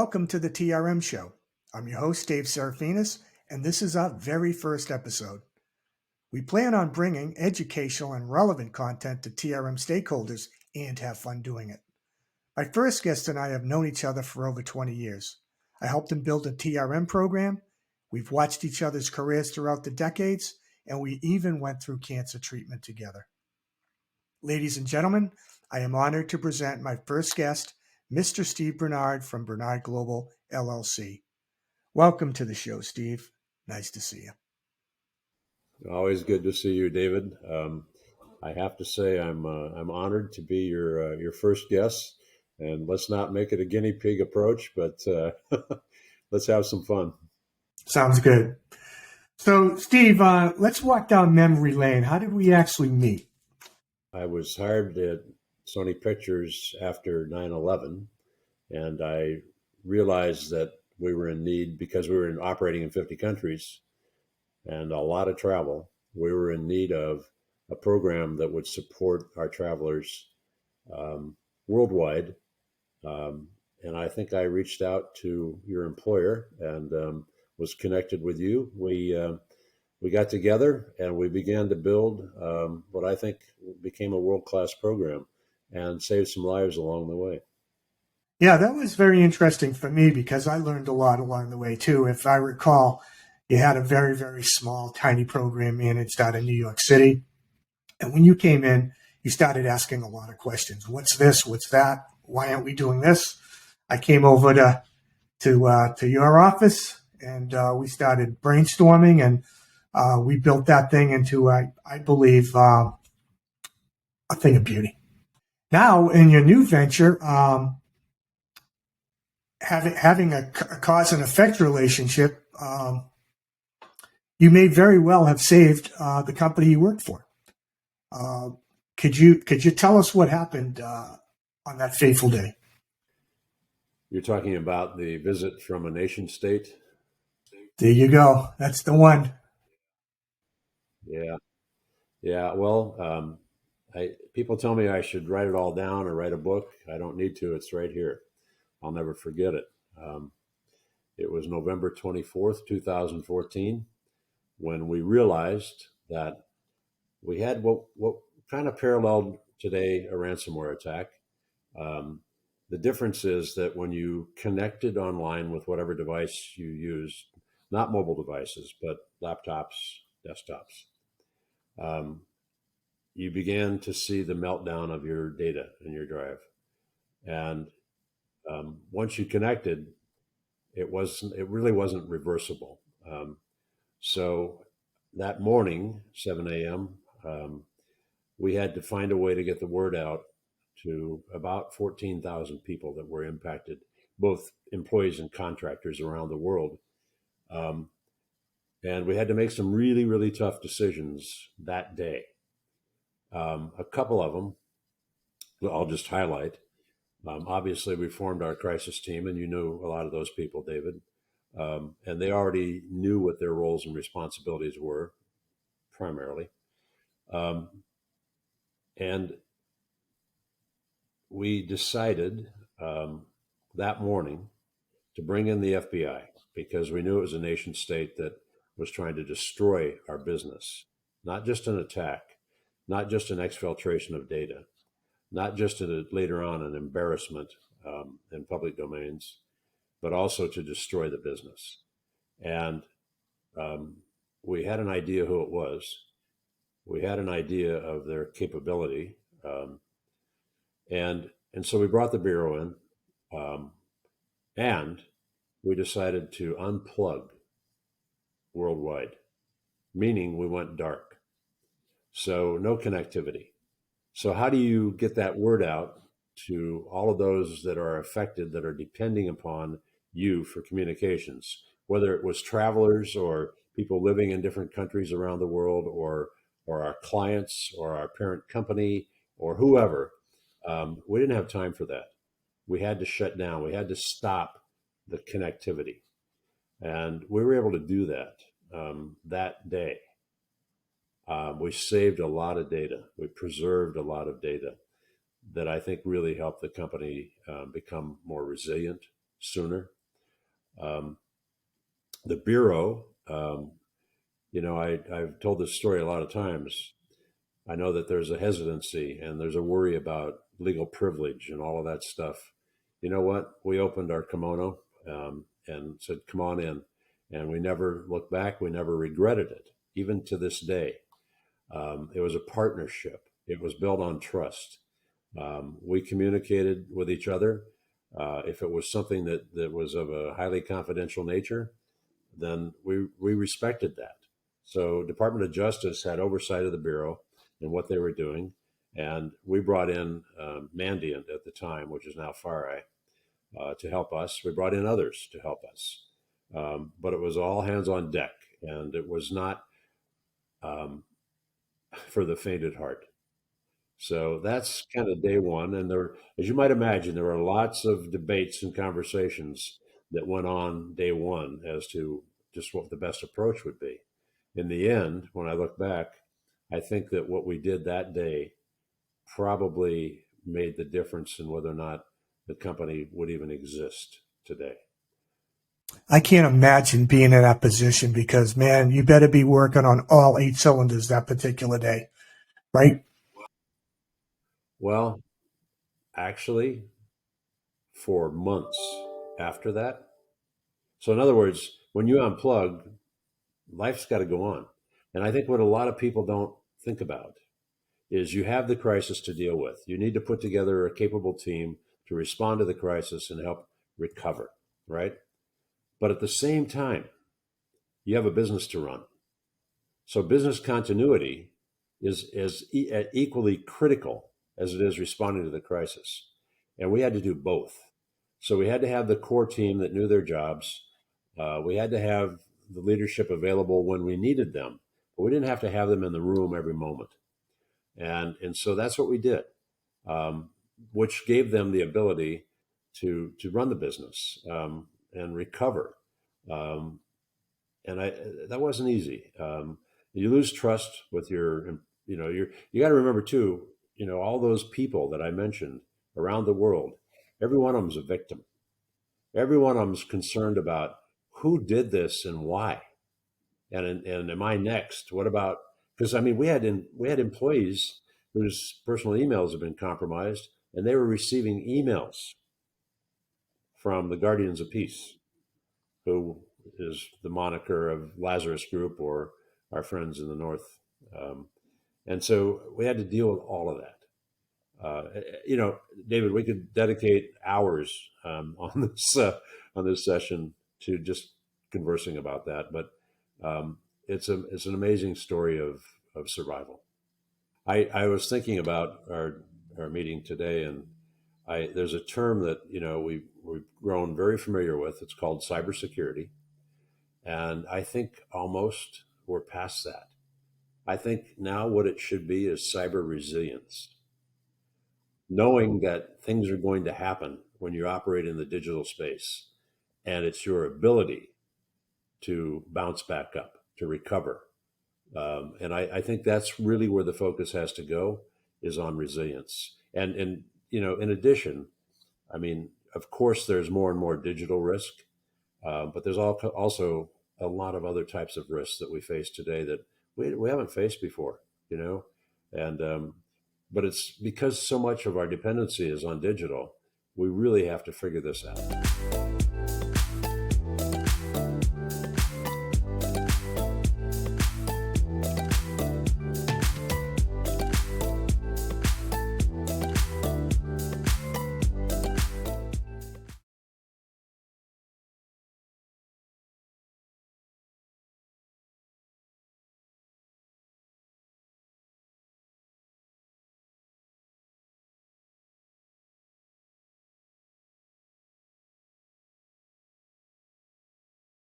Welcome to the TRM Show. I'm your host, Dave Serafinas, and this is our very first episode. We plan on bringing educational and relevant content to TRM stakeholders and have fun doing it. My first guest and I have known each other for over 20 years. I helped him build a TRM program. We've watched each other's careers throughout the decades, and we even went through cancer treatment together. Ladies and gentlemen, I am honored to present my first guest, Mr. Steve Bernard from Bernard Global LLC. Welcome to the show, Steve. Nice to see you. Always good to see you, David. I have to say I'm honored to be your first guest, and let's not make it a guinea pig approach, but let's have some fun. Sounds good. So, Steve, let's walk down memory lane. How did we actually meet? I was hired at Sony Pictures after 9/11, and I realized that we were in need, because we were operating in 50 countries and a lot of travel. We were in need of a program that would support our travelers worldwide. And I think I reached out to your employer and was connected with you. We got together and we began to build what I think became a world-class program and saved some lives along the way. Yeah, that was very interesting for me because I learned a lot along the way too. If I recall, you had a very, very small, tiny program managed out of New York City. And when you came in, you started asking a lot of questions. What's this? What's that? Why aren't we doing this? I came over to your office and we started brainstorming, and we built that thing into, I believe, a thing of beauty. Now, in your new venture, having a cause and effect relationship, you may very well have saved the company you worked for. Could you tell us what happened on that fateful day? You're talking about the visit from a nation state? There you go. That's the one. Yeah. Well, people tell me I should write it all down or write a book. I don't need to. It's right here. I'll never forget it. It was November 24th, 2014, when we realized that we had what kind of paralleled today a ransomware attack. The difference is that when you connected online with whatever device you used, not mobile devices, but laptops, desktops, you began to see the meltdown of your data in your drive. And once you connected, it really wasn't reversible. So that morning, 7 a.m., we had to find a way to get the word out to about 14,000 people that were impacted, both employees and contractors around the world. And we had to make some really, really tough decisions that day. A couple of them, I'll just highlight. Obviously, we formed our crisis team, and you know a lot of those people, David. And they already knew what their roles and responsibilities were, primarily. And we decided that morning to bring in the FBI because we knew it was a nation state that was trying to destroy our business. Not just an attack, not just an exfiltration of data, not just later on an embarrassment in public domains, but also to destroy the business. And we had an idea who it was. We had an idea of their capability. And so we brought the Bureau in, and we decided to unplug worldwide, meaning we went dark. So no connectivity. So how do you get that word out to all of those that are affected, that are depending upon you for communications, whether it was travelers or people living in different countries around the world, or our clients or our parent company or whoever? We didn't have time for that. We had to shut down. We had to stop the connectivity. And we were able to do that that day. We saved a lot of data. We preserved a lot of data that I think really helped the company become more resilient, sooner. Um, the Bureau, I've told this story a lot of times. I know that there's a hesitancy and there's a worry about legal privilege and all of that stuff. You know what? We opened our kimono and said, come on in. And we never looked back. We never regretted it, even to this day. It was a partnership, it was built on trust. We communicated with each other. If it was something that was of a highly confidential nature, then we respected that. So Department of Justice had oversight of the Bureau and what they were doing. And we brought in Mandiant at the time, which is now FARI, to help us. We brought in others to help us. But it was all hands on deck. And it was not um, for the faint at heart. So that's kind of day one. And there, as you might imagine, there were lots of debates and conversations that went on day one as to just what the best approach would be. In the end, when I look back, I think that what we did that day probably made the difference in whether or not the company would even exist today. I can't imagine being in that position because, man, you better be working on all 8 cylinders that particular day, right? Well, actually, for months after that. So, in other words, when you unplug, life's got to go on. And I think what a lot of people don't think about is you have the crisis to deal with. You need to put together a capable team to respond to the crisis and help recover, right? But at the same time, you have a business to run. So business continuity is equally critical as it is responding to the crisis. And we had to do both. So we had to have the core team that knew their jobs. We had to have the leadership available when we needed them, but we didn't have to have them in the room every moment. And so that's what we did, which gave them the ability to run the business and recover. Um, and that wasn't easy. You lose trust with you got to remember too, all those people that I mentioned around the world, every one of them is a victim. Every one of them is concerned about who did this and why, and am I next? What about? Because I mean, we had employees whose personal emails have been compromised, and they were receiving emails from the Guardians of Peace, who is the moniker of Lazarus Group or our friends in the North. Um, and so we had to deal with all of that. David, we could dedicate hours on this session to just conversing about that, but it's an amazing story of survival. I was thinking about our meeting today, and there's a term that we've grown very familiar with. It's called cybersecurity, and I think almost we're past that. I think now what it should be is cyber resilience, knowing that things are going to happen when you operate in the digital space, and it's your ability to bounce back up, to recover. And I think that's really where the focus has to go, is on resilience. And in addition, I mean, of course, there's more and more digital risk, but there's also a lot of other types of risks that we face today that we haven't faced before, and but it's because so much of our dependency is on digital, we really have to figure this out.